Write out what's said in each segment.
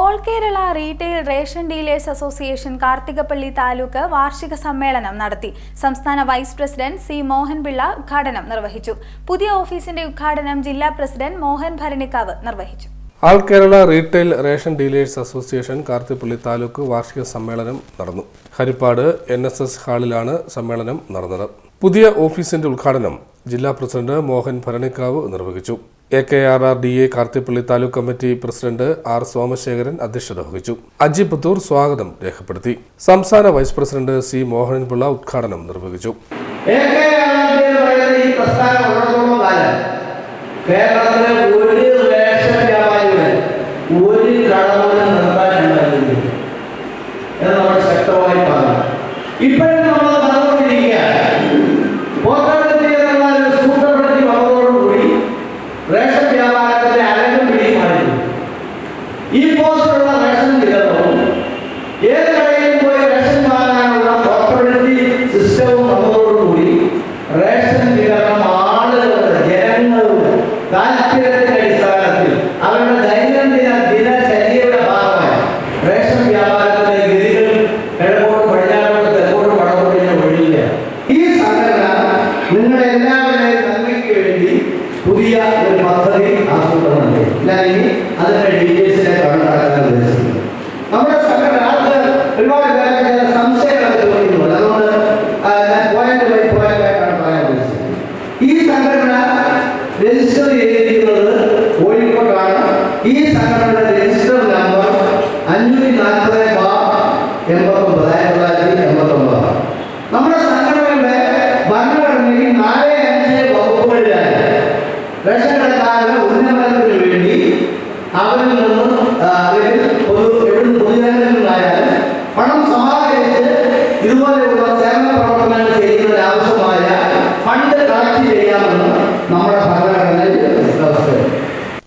All Kerala retail ration dealers association Karthikappally taluk വാർഷിക സമ്മേളനം നടത്തി. സംസ്ഥാന വൈസ് പ്രസിഡന്റ് സി മോഹൻപിള്ള ഉദ്ഘാടനം നിർവഹിച്ചു. പുതിയ ഓഫീസിന്റെ ഉദ്ഘാടനം ജില്ലാ പ്രസിഡന്റ് മോഹൻ ഭരണിക്കാവ് നിർവഹിച്ചു. All Kerala retail ration dealers association Karthikappally taluk വാർഷിക സമ്മേളനം നടന്നു. ഹരിപ്പാട് NSS ഹാളിലാണ് സമ്മേളനം നടന്നത്. പുതിയ ഓഫീസിന്റെ ഉദ്ഘാടനം ജില്ലാ പ്രസിഡന്റ് മോഹൻ ഭരണിക്കാവ് നിർവഹിച്ചു. AKRRDA Karthikappally taluk committee president R Somasekharan അധ്യക്ഷത വഹിച്ചു. അജി പുത്തൂർ സ്വാഗതം രേഖപ്പെടുത്തി. സംസ്ഥാന വൈസ് പ്രസിഡന്റ് സി മോഹൻപിള്ള ഉദ്ഘാടനം നിർവഹിച്ചു. ഈ പോസ്റ്റുള്ള റേഷൻ വിതരണവും ഏത് കടയിലും പോയി റേഷൻ വാങ്ങാനുള്ള കോർപ്പറേറ്റീവ് സിസ്റ്റവും വന്നതോടുകൂടി റേഷൻ വിതരണം ആളുകളുടെ ജനങ്ങളുടെ താല്പര്യത്തിന്റെ അടിസ്ഥാനത്തിൽ അവരുടെ ദൈനംദിന ദിനചര്യയുടെ ഭാഗമായി റേഷൻ വ്യാപാരത്തിന്റെ ഗതികൾ കിഴക്കോട്ട് പടിഞ്ഞാറോട്ട് തെക്കോട്ട് വടക്കോട്ട് വഴിയില്ല. ഈ സംഘടന നിങ്ങളുടെ എല്ലാവരുടെയും നന്മയ്ക്ക് വേണ്ടി പുതിയ ഒരു പദ്ധതി ആസൂത്രണം ചെയ്യും. അതിന്റെ ഡീറ്റെയിൽസിനെ കണ്ടാക്കാൻ ഉദ്ദേശിക്കുന്നു. നമ്മുടെ സംഘടന ഒരുപാട് പേരെ സംശയങ്ങളൊക്കെ ചോദിക്കുന്നുണ്ട്. അതുകൊണ്ട് ഞാൻ പോയിന്റ് ബൈ പോയിന്റ് ആയിട്ടാണ് പറയാൻ ഉദ്ദേശിക്കുന്നത്. ഈ സംഘടന രജിസ്റ്റർ ചെയ്തിരിക്കുന്നത് കോഴിക്കോട്ടാണ്. ഈ സംഘടനയുടെ രജിസ്റ്റർ നമ്പർ 540/89. നമ്മുടെ സംഘടനയുടെ ഭരണഘടനയിൽ 4-5 വകുപ്പുകളിലായി റേഷൻ കടക്കാരുടെ ഉന്നമനത്തിന് വേണ്ടി അവരിൽ നിന്നും പൊതുജനങ്ങളിലായാലും പണം സമാഹരിച്ച് ഇതുപോലെയുള്ള സേവന പ്രവർത്തനങ്ങൾ ചെയ്യുന്നതിന് ആവശ്യമായ ഫണ്ട് കളക്ട് ചെയ്യാമെന്ന് നമ്മുടെ ഭരണഘടനയിൽ വ്യവസ്ഥയുണ്ട്.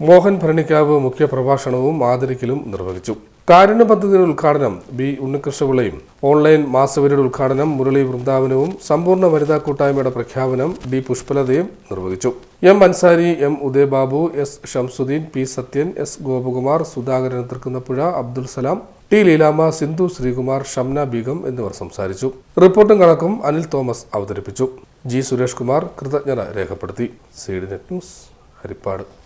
മോഹൻ ഭരണിക്കാവ് മുഖ്യപ്രഭാഷണവും ആദരിക്കലും നിർവഹിച്ചു. കാരുണ്യ പദ്ധതിയുടെ ഉദ്ഘാടനം B ഉണ്ണികൃഷ്ണപിള്ളയും ഓൺലൈൻ മാസവരിയുടെ ഉദ്ഘാടനം മുരളി വൃന്ദാവനവും സമ്പൂർണ്ണ വനിതാ കൂട്ടായ്മയുടെ പ്രഖ്യാപനം D പുഷ്പലതയും നിർവഹിച്ചു. M Ansari, M ഉദയബാബു, S Shamsuddin, P Sathyan, S Gopakumar, Sudhakaran Thrikkunnapuzha, Abdul Salam, T Leelamma, Sindhu Sreekumar, Shamna Begum എന്നിവർ സംസാരിച്ചു. റിപ്പോർട്ടും കണക്കും അനിൽ തോമസ് അവതരിപ്പിച്ചു. G സുരേഷ് കുമാർ കൃതജ്ഞത രേഖപ്പെടുത്തി. CDNet news, Harippad.